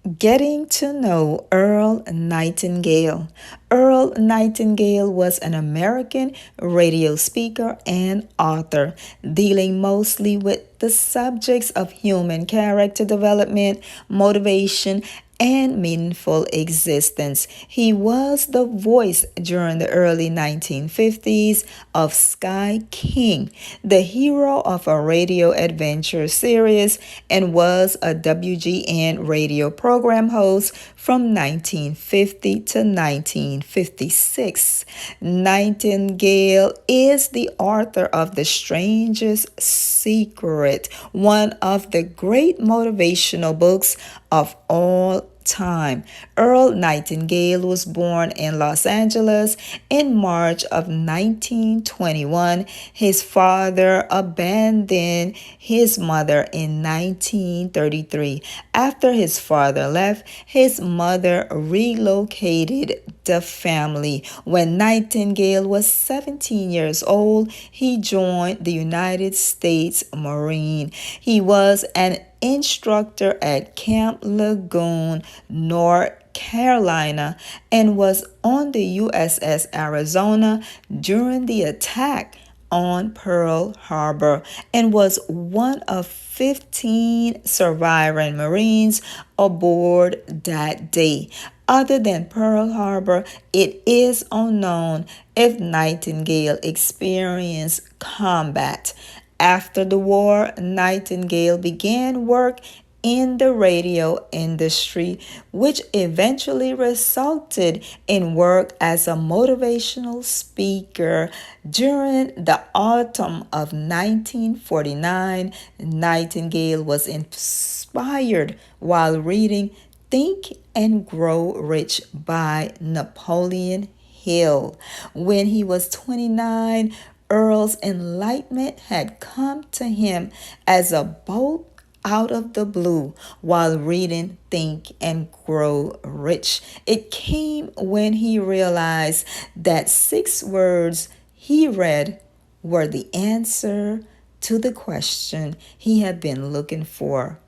Getting to know Earl Nightingale. Earl Nightingale was an American radio speaker and author, dealing mostly with the subjects of human character development, motivation, and meaningful existence. He was the voice during the early 1950s of Sky King, the hero of a radio adventure series, and was a WGN radio program host from 1950 to 1956. Nightingale is the author of The Strangest Secret, one of the great motivational books of all time. Earl Nightingale was born in Los Angeles in March of 1921. His father abandoned his mother in 1933. After his father left, his mother relocated the family. When Nightingale was 17 years old, he joined the United States Marine. He was an instructor at Camp Lejeune, North Carolina, and was on the USS Arizona during the attack on Pearl Harbor, and was one of 15 surviving Marines aboard that day. Other than Pearl Harbor, it is unknown if Nightingale experienced combat. After the war, Nightingale began work in the radio industry, which eventually resulted in work as a motivational speaker. During the autumn of 1949, Nightingale was inspired while reading Think and Grow Rich by Napoleon Hill. When he was 29, Earl's enlightenment had come to him as a bolt out of the blue while reading Think and Grow Rich. It came when he realized that 6 words he read were the answer to the question he had been looking for: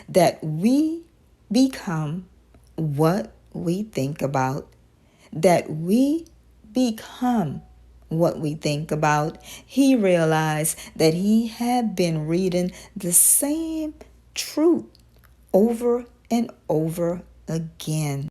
that we become what we think about. That we become what we think about. He realized that he had been reading the same truth over and over again.